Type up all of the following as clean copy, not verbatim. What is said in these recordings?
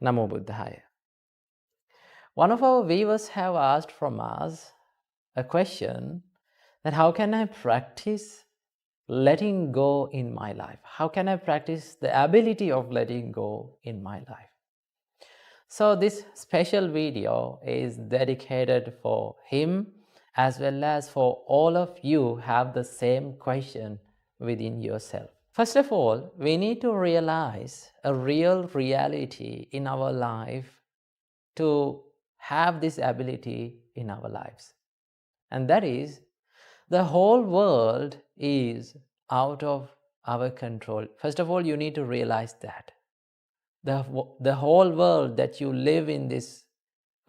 Namo Buddhaya. One of our viewers have asked from us a question that how can I practice letting go in my life? How can I practice the ability of letting go in my life? So this special video is dedicated for him as well as for all of you who have the same question within yourself. First of all, we need to realize a real reality in our life to have this ability in our lives. And that is, the whole world is out of our control. First of all, you need to realize that. The whole world that you live in, this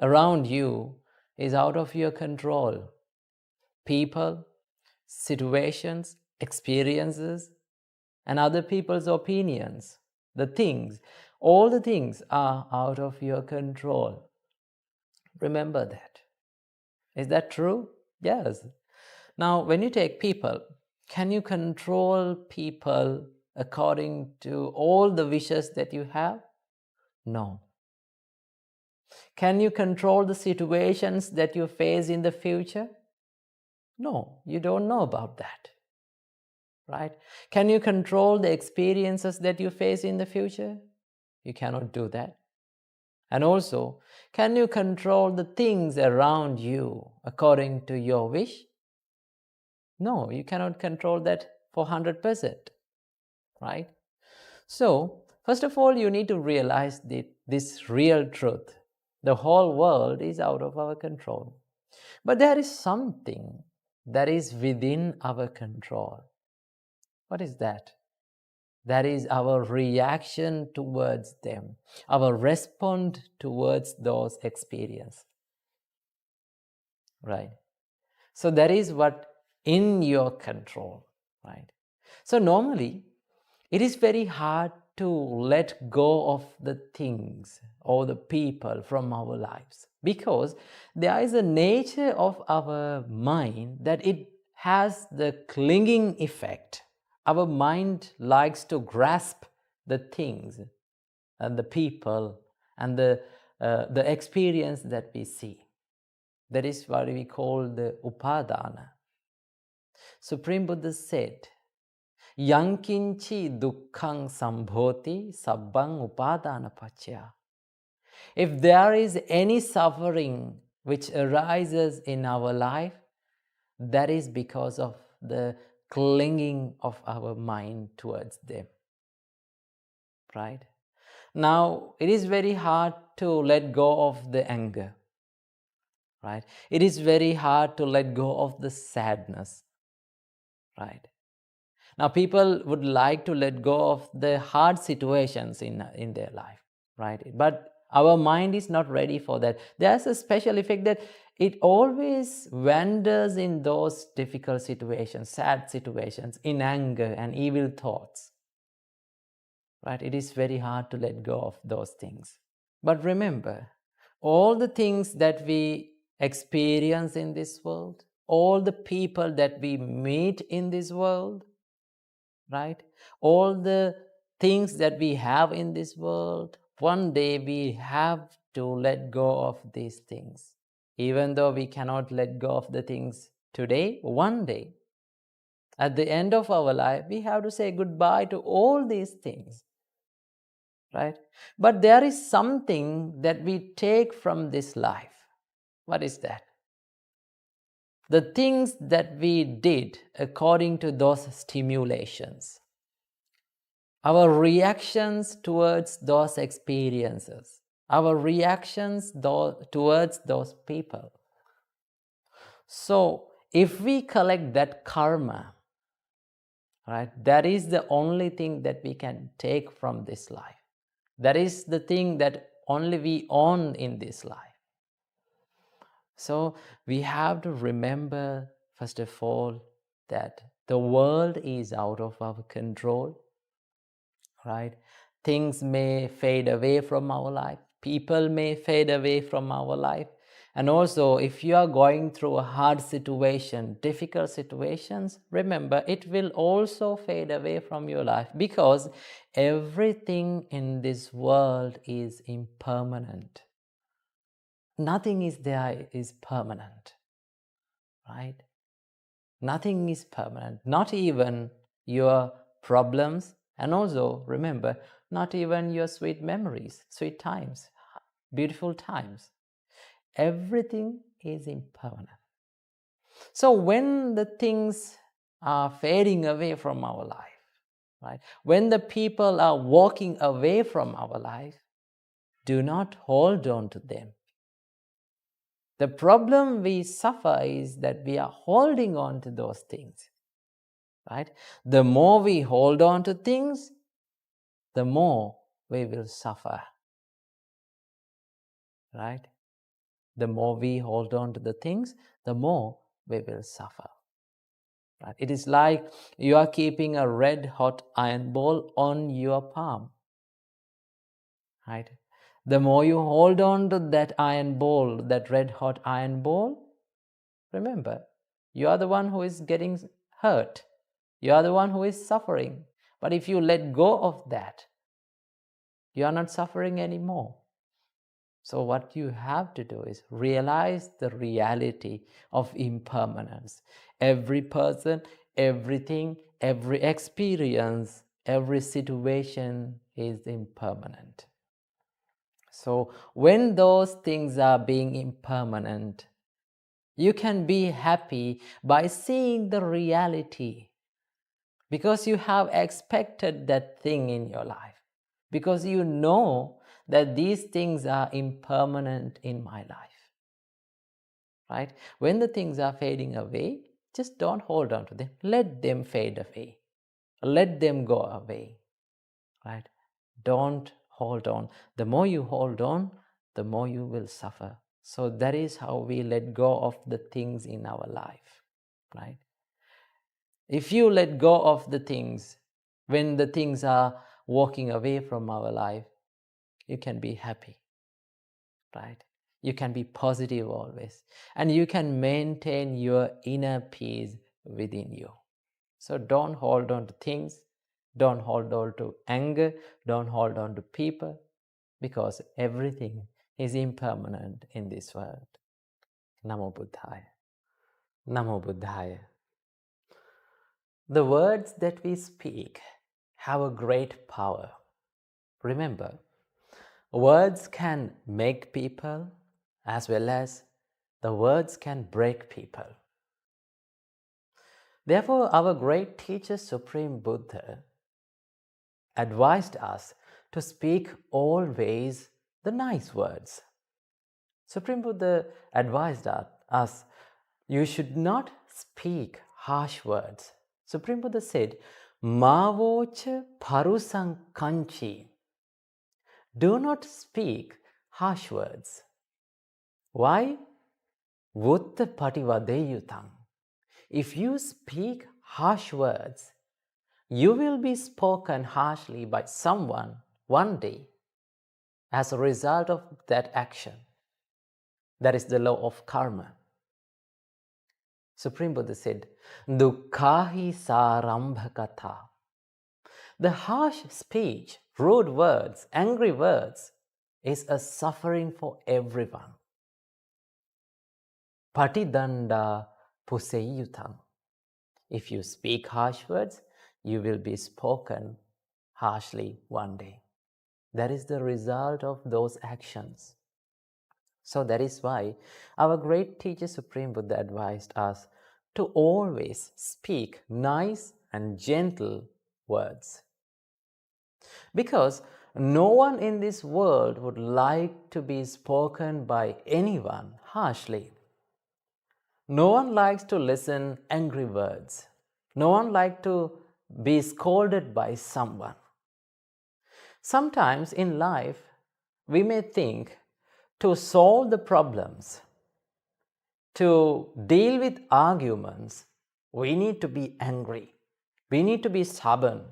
around you, is out of your control. People, situations, experiences, and other people's opinions, the things, all the things are out of your control. Remember that. Is that true? Yes. Now, when you take people, can you control people according to all the wishes that you have? No. Can you control the situations that you face in the future? No, you don't know about that. Right? Can you control the experiences that you face in the future? You cannot do that. And also, can you control the things around you according to your wish? No, you cannot control that for 100%. Right? So, first of all, you need to realize this real truth. The whole world is out of our control. But there is something that is within our control. What is that? That is our reaction towards them, our response towards those experiences. Right? So that is what in your control. Right? So normally, it is very hard to let go of the things or the people from our lives because there is a nature of our mind that it has the clinging effect. Our mind likes to grasp the things and the people and the experience that we see. That is what we call the upadana. Supreme Buddha said, Yankinchi dukkhang sambhoti sabbang upadana pachya. If there is any suffering which arises in our life, that is because of the clinging of our mind towards them. Right? Now, it is very hard to let go of the anger. Right? It is very hard to let go of the sadness. Right? Now, people would like to let go of the hard situations in their life, right? But our mind is not ready for that. There's a special effect that it always wanders in those difficult situations, sad situations, in anger and evil thoughts, right? It is very hard to let go of those things. But remember, all the things that we experience in this world, all the people that we meet in this world, right? All the things that we have in this world, one day we have to let go of these things. Even though we cannot let go of the things today, one day, at the end of our life, we have to say goodbye to all these things, right? But there is something that we take from this life. What is that? The things that we did according to those stimulations. Our reactions towards those experiences, our reactions towards those people. So, if we collect that karma, right, that is the only thing that we can take from this life. That is the thing that only we own in this life. So, we have to remember, first of all, that the world is out of our control. Right? Things may fade away from our life. People may fade away from our life. And also, if you are going through a hard situation, difficult situations, remember it will also fade away from your life, because everything in this world is impermanent. Nothing is there is permanent, right? Nothing is permanent, not even your problems, and also remember, not even your sweet memories, sweet times, beautiful times. Everything is impermanent. So when the things are fading away from our life, right? When the people are walking away from our life, do not hold on to them. The problem we suffer is that we are holding on to those things, right? The more we hold on to things, the more we will suffer, right? The more we hold on to the things, the more we will suffer. Right? It is like you are keeping a red hot iron ball on your palm. Right? The more you hold on to that iron ball, that red hot iron ball, remember, you are the one who is getting hurt. You are the one who is suffering. But if you let go of that, you are not suffering anymore. So what you have to do is realize the reality of impermanence. Every person, everything, every experience, every situation is impermanent. So when those things are being impermanent, you can be happy by seeing the reality, because you have expected that thing in your life, because you know that these things are impermanent in my life, right? When the things are fading away, just don't hold on to them. Let them fade away. Let them go away, right? Don't hold on. The more you hold on, the more you will suffer. So that is how we let go of the things in our life, right? If you let go of the things, when the things are walking away from our life, you can be happy, right? You can be positive always, and you can maintain your inner peace within you. So don't hold on to things, don't hold on to anger, don't hold on to people, because everything is impermanent in this world. Namo Buddhaya. Namo Buddhaya. The words that we speak have a great power. Remember, words can make people as well as the words can break people. Therefore, our great teacher, Supreme Buddha, advised us to speak always the nice words. Supreme Buddha advised us, you should not speak harsh words. Supreme Buddha said, Mavocha parusang kanchi. Do not speak harsh words. Why? Vutta pativadeyutam. If you speak harsh words, you will be spoken harshly by someone one day as a result of that action. That is the law of karma. Supreme Buddha said, Dukkahi sarambhakatha. The harsh speech, rude words, angry words is a suffering for everyone. Patidanda puseyutam. If you speak harsh words, you will be spoken harshly one day. That is the result of those actions. So that is why our great teacher Supreme Buddha advised us to always speak nice and gentle words. Because no one in this world would like to be spoken by anyone harshly. No one likes to listen angry words. No one likes to be scolded by someone. Sometimes in life, we may think to solve the problems, to deal with arguments, we need to be angry. We need to be stubborn.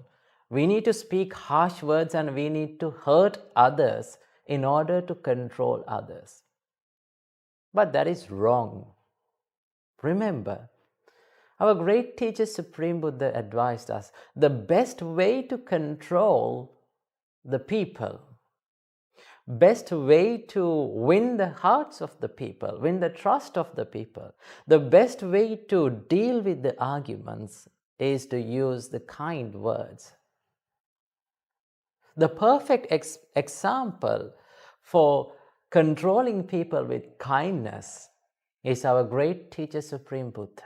We need to speak harsh words and we need to hurt others in order to control others. But that is wrong. Remember, our great teacher Supreme Buddha advised us the best way to control the people, best way to win the hearts of the people, win the trust of the people, the best way to deal with the arguments is to use the kind words. The perfect example for controlling people with kindness is our great teacher Supreme Buddha.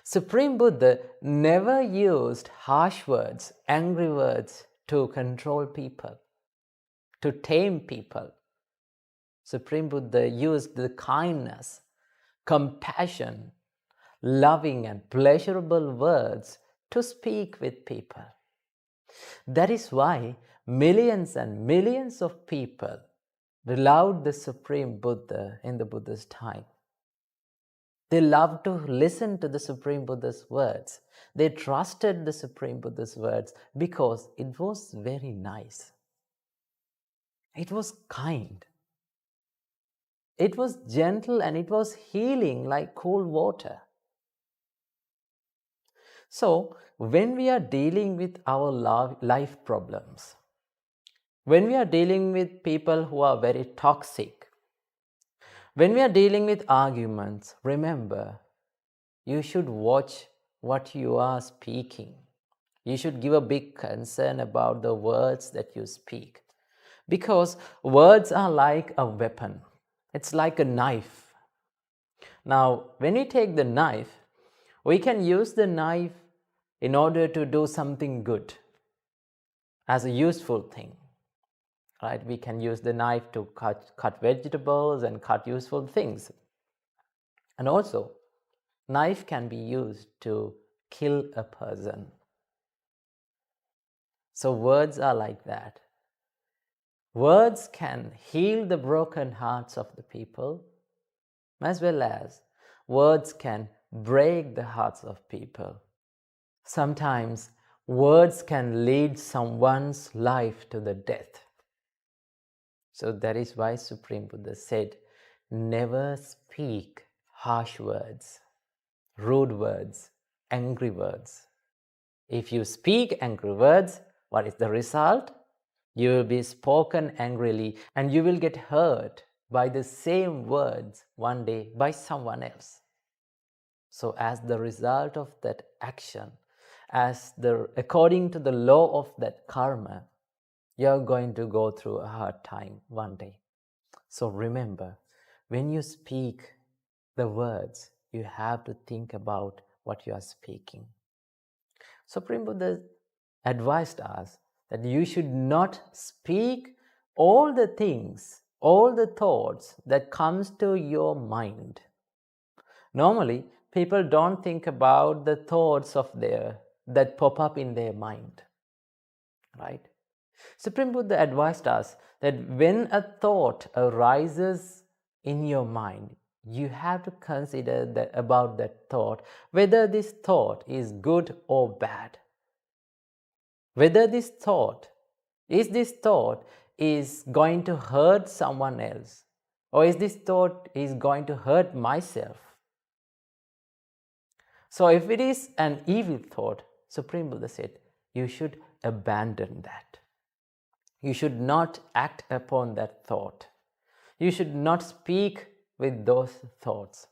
Supreme Buddha never used harsh words, angry words to control people, to tame people. Supreme Buddha used the kindness, compassion, loving and pleasurable words to speak with people. That is why millions and millions of people loved the Supreme Buddha in the Buddha's time. They loved to listen to the Supreme Buddha's words. They trusted the Supreme Buddha's words because it was very nice. It was kind. It was gentle and it was healing like cool water. So, when we are dealing with our life problems, when we are dealing with people who are very toxic, when we are dealing with arguments, remember, you should watch what you are speaking. You should give a big concern about the words that you speak. Because words are like a weapon. It's like a knife. Now, when we take the knife, we can use the knife in order to do something good as a useful thing. Right? We can use the knife to cut vegetables and cut useful things. And also, knife can be used to kill a person. So words are like that. Words can heal the broken hearts of the people, as well as words can break the hearts of people. Sometimes words can lead someone's life to the death. So that is why Supreme Buddha said, never speak harsh words, rude words, angry words. If you speak angry words, what is the result? You will be spoken angrily and you will get hurt by the same words one day by someone else. So as the result of that action, according to the law of that karma, you're going to go through a hard time one day. So remember, when you speak the words, you have to think about what you are speaking. Supreme Buddha advised us that you should not speak all the things, all the thoughts that comes to your mind. Normally, people don't think about the thoughts that pop up in their mind, right? Supreme Buddha advised us that when a thought arises in your mind, you have to consider about that thought, whether this thought is good or bad. Whether this thought is going to hurt someone else, or is this thought is going to hurt myself. So if it is an evil thought, Supreme Buddha said, you should abandon that. You should not act upon that thought. You should not speak with those thoughts.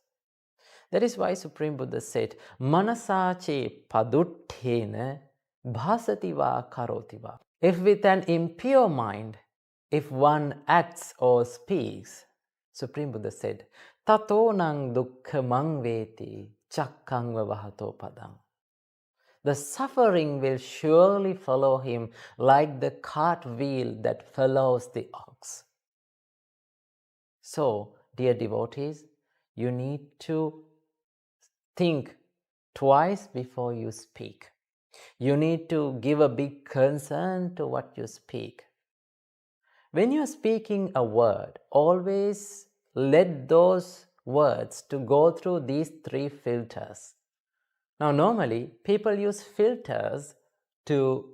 That is why Supreme Buddha said, Manasache paduttena bhasativa karotiva. If with an impure mind, if one acts or speaks, Supreme Buddha said, Tatonang dukkhamang veti chakkang vahato padang. The suffering will surely follow him like the cart wheel that follows the ox. So, dear devotees, you need to think twice before you speak. You need to give a big concern to what you speak. When you are speaking a word, always let those words to go through these 3 filters. Now, normally, people use filters to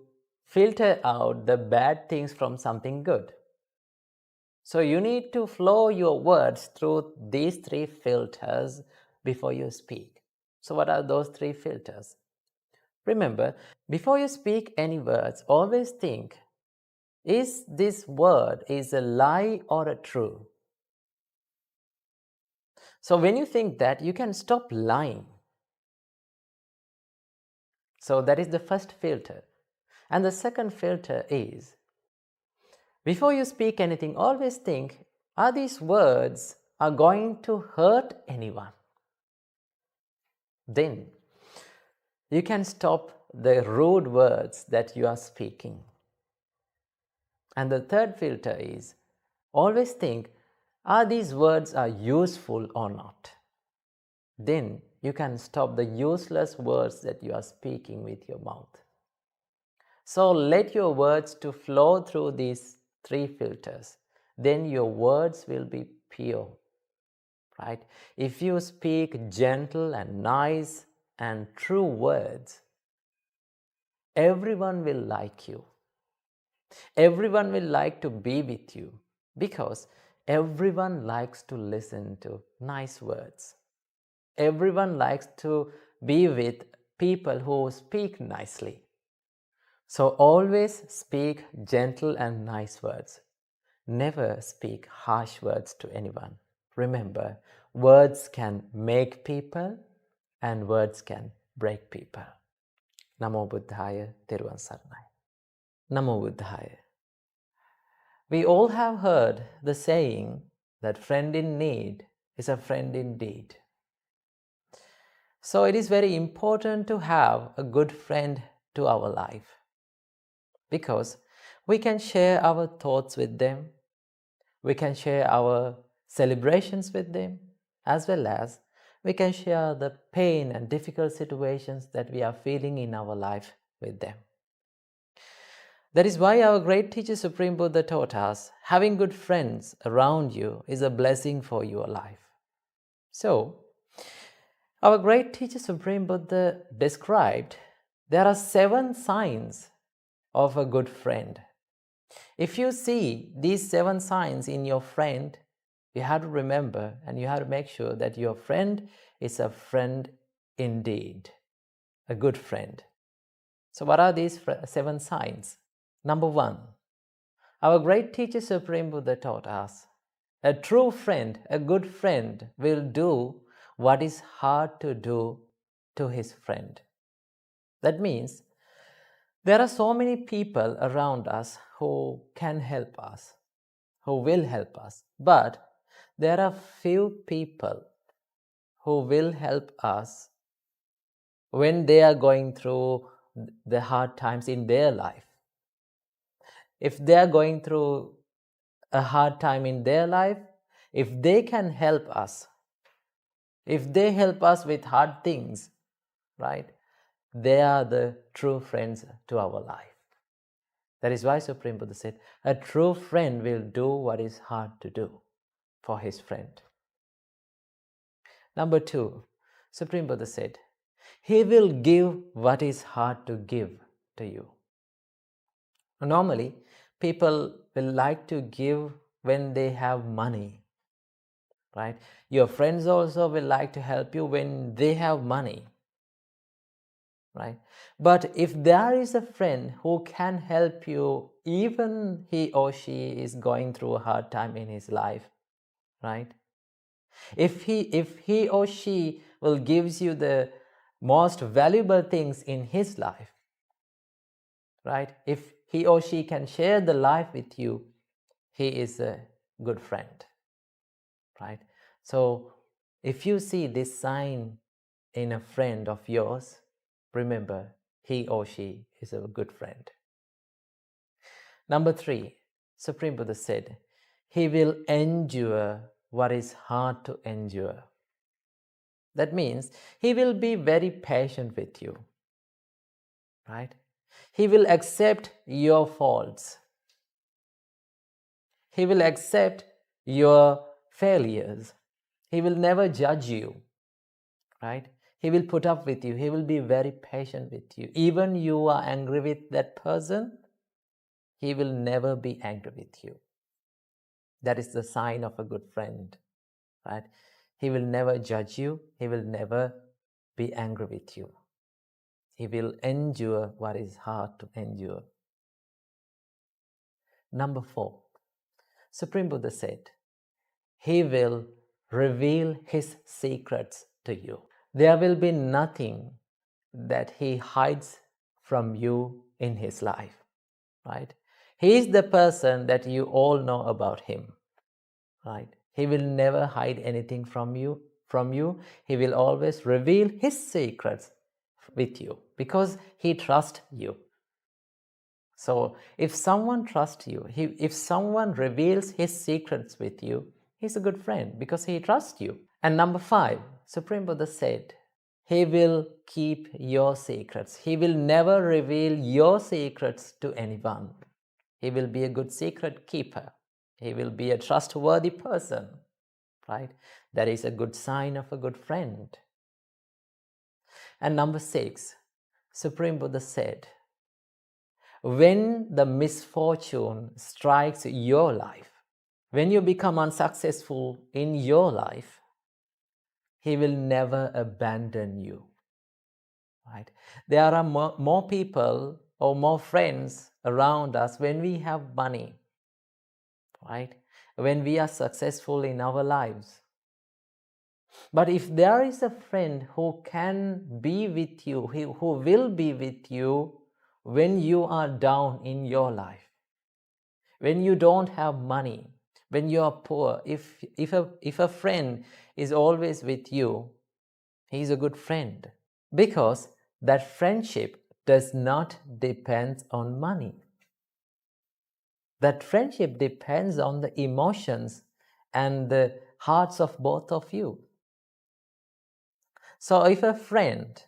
filter out the bad things from something good. So you need to flow your words through these three filters before you speak. So what are those three filters? Remember, before you speak any words, always think, is this word is a lie or a true? So when you think that, you can stop lying. So that is the first filter. And the second filter is, before you speak anything, always think, are these words are going to hurt anyone? Then you can stop the rude words that you are speaking. And the third filter is, always think, are these words are useful or not? Then you can stop the useless words that you are speaking with your mouth. So let your words to flow through these three filters. Then your words will be pure, right? If you speak gentle and nice and true words, everyone will like you. Everyone will like to be with you because everyone likes to listen to nice words. Everyone likes to be with people who speak nicely. So always speak gentle and nice words. Never speak harsh words to anyone. Remember, words can make people and words can break people. Namo Buddhaya, Teruvan Saranai. Namo Buddhaya. We all have heard the saying that friend in need is a friend indeed. So it is very important to have a good friend to our life because we can share our thoughts with them, we can share our celebrations with them, as well as we can share the pain and difficult situations that we are feeling in our life with them. That is why our great teacher Supreme Buddha taught us, having good friends around you is a blessing for your life. So, our great teacher Supreme Buddha described there are 7 signs of a good friend. If you see these 7 signs in your friend, you have to remember and you have to make sure that your friend is a friend indeed, a good friend. So what are these 7 signs? Number 1, our great teacher Supreme Buddha taught us, a true friend, a good friend will do what is hard to do to his friend. That means there are so many people around us who can help us, who will help us, but there are few people who will help us when they are going through the hard times in their life. If they are going through a hard time in their life, if they can help us, if they help us with hard things, right, they are the true friends to our life. That is why Supreme Buddha said, a true friend will do what is hard to do for his friend. Number 2, Supreme Buddha said, he will give what is hard to give to you. Normally, people will like to give when they have money, right? Your friends also will like to help you when they have money, right? But if there is a friend who can help you even he or she is going through a hard time in his life, right? If he or she will gives you the most valuable things in his life, right? If he or she can share the life with you, he is a good friend, right? So if you see this sign in a friend of yours, remember, he or she is a good friend. Number 3, Supreme Buddha said, he will endure what is hard to endure. That means he will be very patient with you, right? He will accept your faults. He will accept your failures. He will never judge you, right? He will put up with you. He will be very patient with you. Even you are angry with that person, he will never be angry with you. That is the sign of a good friend, right? He will never judge you. He will never be angry with you. He will endure what is hard to endure. Number 4, Supreme Buddha said, He will reveal His secrets to you. There will be nothing that He hides from you in His life, right? He is the person that you all know about Him, right? He will never hide anything from you. He will always reveal His secrets with you because He trusts you. So if someone trusts you, if someone reveals his secrets with you, he's a good friend because he trusts you. And number 5, Supreme Buddha said, He will keep your secrets. He will never reveal your secrets to anyone. He will be a good secret keeper. He will be a trustworthy person, right? That is a good sign of a good friend. And number 6, Supreme Buddha said, when the misfortune strikes your life, when you become unsuccessful in your life, He will never abandon you, right? There are more people or more friends around us when we have money, right? When we are successful in our lives. But if there is a friend who can be with you, who will be with you when you are down in your life, when you don't have money, when you are poor, if a friend is always with you, he is a good friend, because that friendship does not depend on money. That friendship depends on the emotions and the hearts of both of you. So if a friend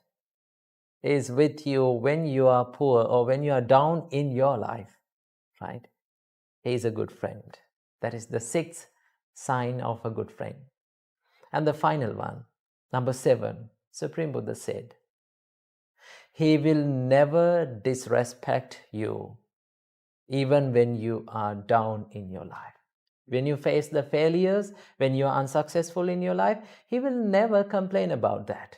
is with you when you are poor or when you are down in your life, right? He is a good friend. That is the 6th sign of a good friend. And the final one, number 7, Supreme Buddha said, He will never disrespect you even when you are down in your life. When you face the failures, when you are unsuccessful in your life, He will never complain about that,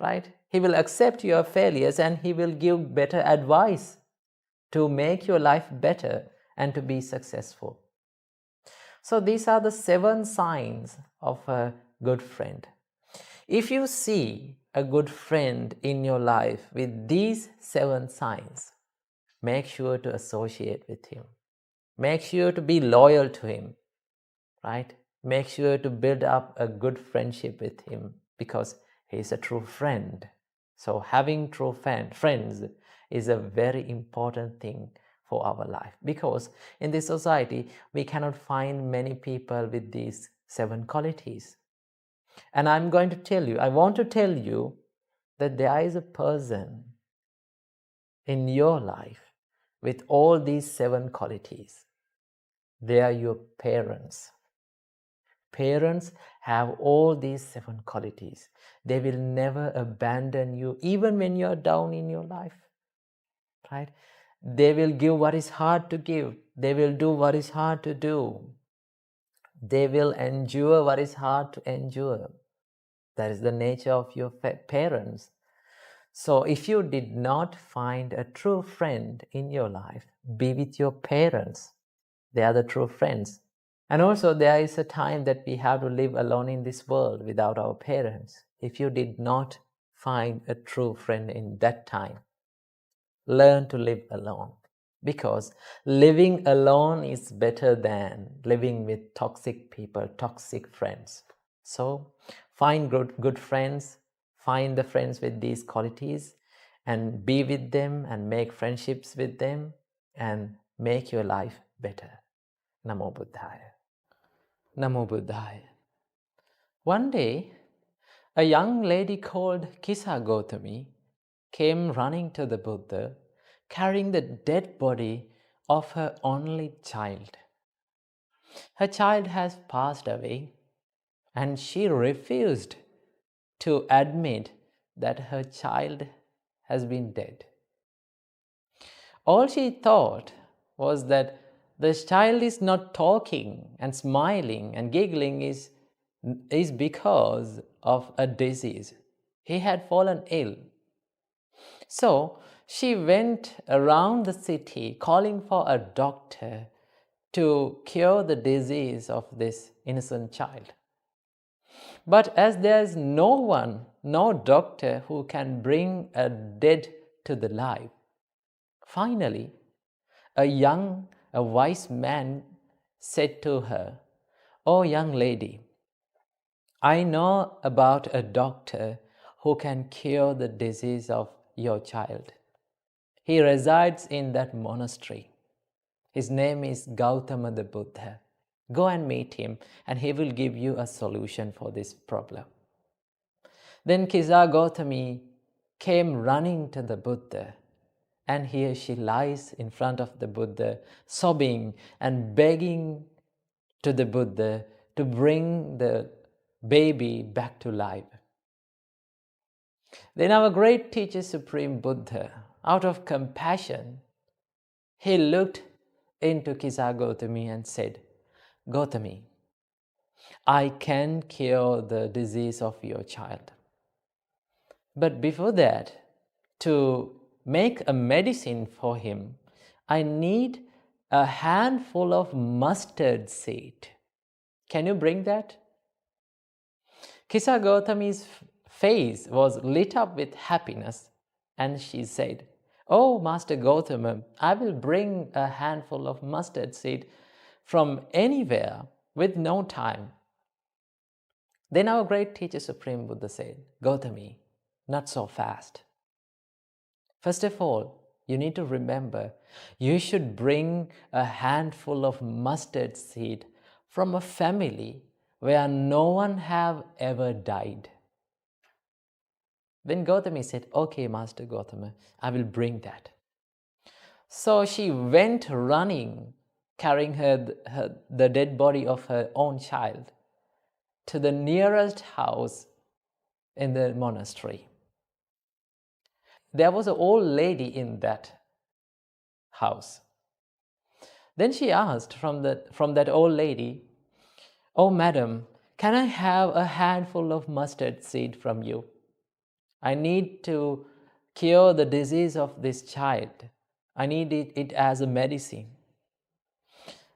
right? He will accept your failures and He will give better advice to make your life better and to be successful. So these are the 7 signs of a good friend. If you see a good friend in your life with these 7 signs, make sure to associate with him. Make sure to be loyal to him, right? Make sure to build up a good friendship with him because he is a true friend. So having true friends is a very important thing for our life, because in this society we cannot find many people with these 7 qualities. And I want to tell you that there is a person in your life with all these 7 qualities. They are your parents. Parents have all these 7 qualities. They will never abandon you even when you are down in your life, right? They will give what is hard to give. They will do what is hard to do. They will endure what is hard to endure. That is the nature of your parents. So if you did not find a true friend in your life, be with your parents. They are the true friends. And also there is a time that we have to live alone in this world without our parents. If you did not find a true friend in that time, learn to live alone. Because living alone is better than living with toxic people, toxic friends. So find good friends, find the friends with these qualities and be with them and make friendships with them and make your life better. Namo Buddhaya. Namo Buddhaya. One day, a young lady called Kisa Gautami came running to the Buddha, carrying the dead body of her only child. Her child has passed away, and she refused to admit that her child has been dead. All she thought was that the child is not talking and smiling and giggling is because of a disease. He had fallen ill. So she went around the city calling for a doctor to cure the disease of this innocent child. But as there is no one, no doctor who can bring a dead to the life, finally, a wise man said to her, "Oh, young lady, I know about a doctor who can cure the disease of your child. He resides in that monastery. His name is Gautama the Buddha. Go and meet him, and he will give you a solution for this problem." Then Kisa Gautami came running to the Buddha, and here she lies in front of the Buddha, sobbing and begging to the Buddha to bring the baby back to life. Then our great teacher, Supreme Buddha, out of compassion, he looked into Kisa Gautami and said, "Gautami, I can cure the disease of your child. But before that, to make a medicine for him, I need a handful of mustard seed. Can you bring that?" Kisa Gautami's face was lit up with happiness, and she said, "Oh, Master Gautama, I will bring a handful of mustard seed from anywhere with no time." Then our great teacher, Supreme Buddha, said, "Gautami, not so fast. First of all, you need to remember you should bring a handful of mustard seed from a family where no one have ever died." Then Gautami said, "Okay, Master Gautama, I will bring that." So she went running, carrying the dead body of her own child to the nearest house in the monastery. There was an old lady in that house. Then she asked from that old lady, "Oh, madam, can I have a handful of mustard seed from you? I need to cure the disease of this child. I need it as a medicine."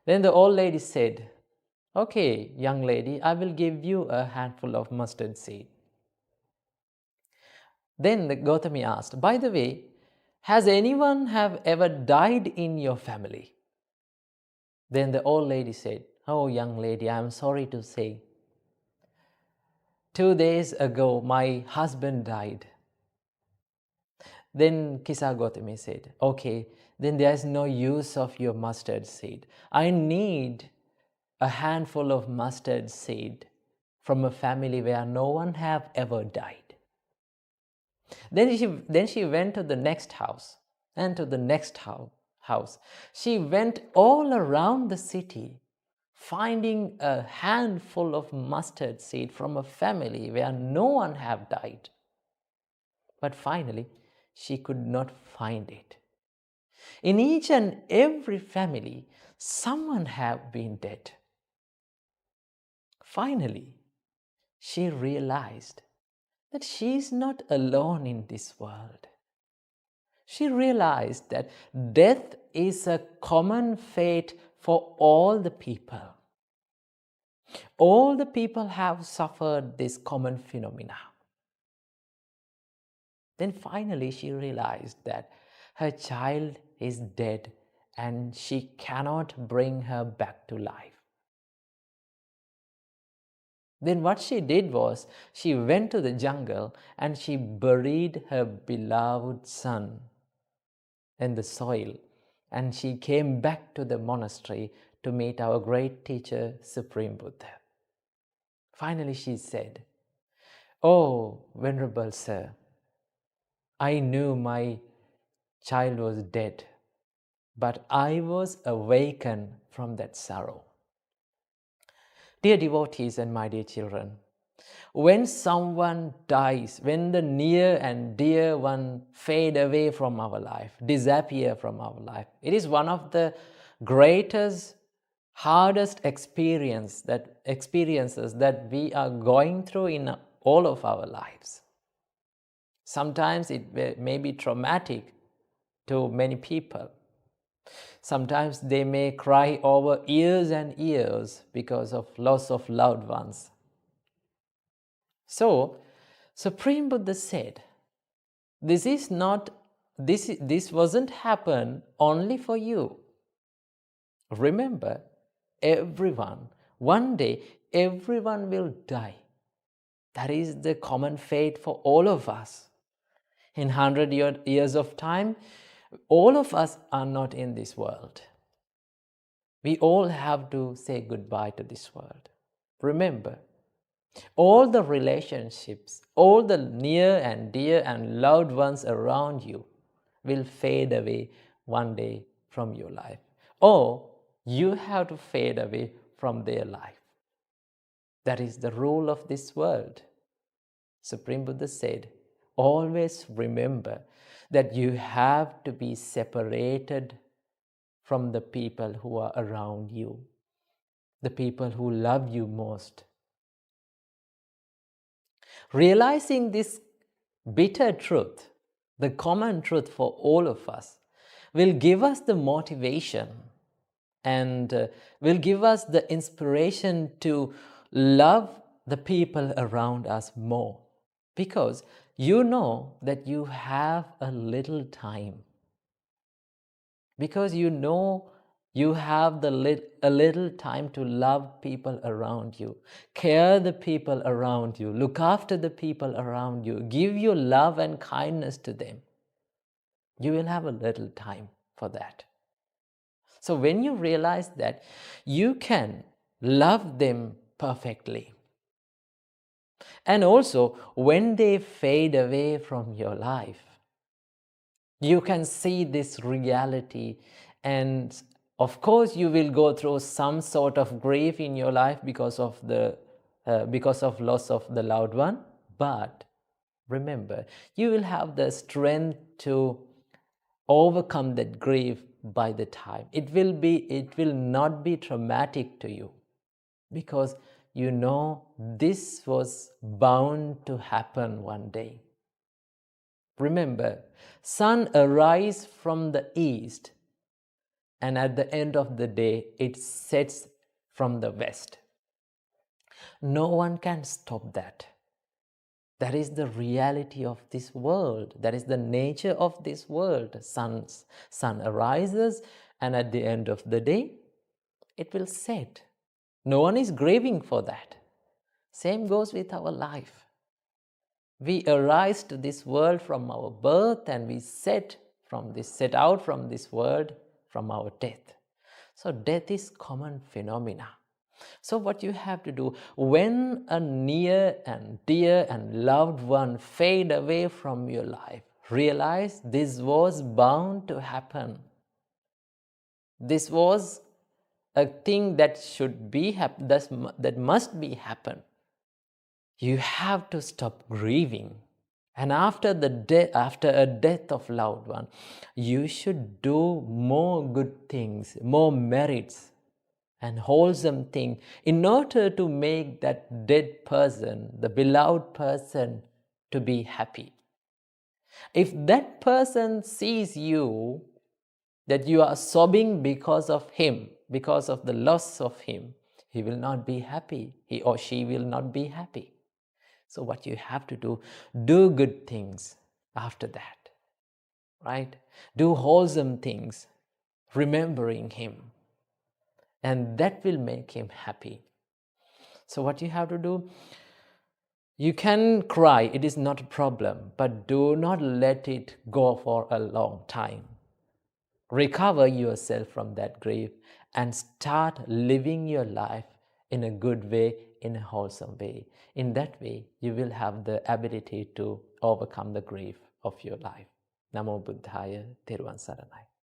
Then the old lady said, "Okay, young lady, I will give you a handful of mustard seed." Then the Gautami asked, "By the way, has anyone have ever died in your family?" Then the old lady said, "Oh, young lady, I am sorry to say, 2 days ago my husband died." Then Kisa Gautami said, "Okay, then there is no use of your mustard seed. I need a handful of mustard seed from a family where no one have ever died." Then she went to the next house and to the next house. She went all around the city, finding a handful of mustard seed from a family where no one have died. But finally, she could not find it. In each and every family, someone have been dead. Finally, she realized that she is not alone in this world. She realized that death is a common fate for all the people. All the people have suffered this common phenomena. Then finally she realized that her child is dead and she cannot bring her back to life. Then what she did was she went to the jungle and she buried her beloved son in the soil, and she came back to the monastery to meet our great teacher, Supreme Buddha. Finally she said, "Oh, Venerable Sir, I knew my child was dead, but I was awakened from that sorrow." Dear devotees and my dear children, when someone dies, when the near and dear one fade away from our life, disappear from our life, it is one of the greatest, hardest experiences that we are going through in all of our lives. Sometimes it may be traumatic to many people. Sometimes they may cry over years and years because of loss of loved ones. So, Supreme Buddha said, this wasn't happen only for you. Remember, one day, everyone will die. That is the common fate for all of us. In 100 years of time, all of us are not in this world. We all have to say goodbye to this world. Remember, all the relationships, all the near and dear and loved ones around you will fade away one day from your life. Or you have to fade away from their life. That is the rule of this world. Supreme Buddha said, always remember that you have to be separated from the people who are around you, the people who love you most. Realizing this bitter truth, the common truth for all of us, will give us the motivation and will give us the inspiration to love the people around us more. Because you know that you have a little time. Because you know you have a little time to love people around you, care the people around you, look after the people around you, give your love and kindness to them. You will have a little time for that. So when you realize that, you can love them perfectly. And also, when they fade away from your life, you can see this reality, and of course you will go through some sort of grief in your life because of loss of the loved one. But remember, you will have the strength to overcome that grief by the time. It will not be traumatic to you, because you know this was bound to happen one day. Remember, sun arises from the east, and at the end of the day, it sets from the west. No one can stop that. That is the reality of this world. That is the nature of this world. Sun arises, and at the end of the day, it will set. No one is grieving for that. Same goes with our life. We arise to this world from our birth, and we set out from this world from our death. So death is common phenomena. So what you have to do, when a near and dear and loved one fade away from your life, realize this was bound to happen. This was a thing that that must be happen. You have to stop grieving. And after a death of loved one, you should do more good things, more merits and wholesome things, in order to make that dead person, the beloved person, to be happy. If that person sees you, that you are sobbing because of him, because of the loss of him, he will not be happy. He or she will not be happy. So what you have to do good things after that, right? Do wholesome things, remembering him, and that will make him happy. So what you have to do, you can cry, it is not a problem, but do not let it go for a long time. Recover yourself from that grief and start living your life in a good way, in a wholesome way. In that way, you will have the ability to overcome the grief of your life. Namo Buddhaya, Thiruvang Saranai.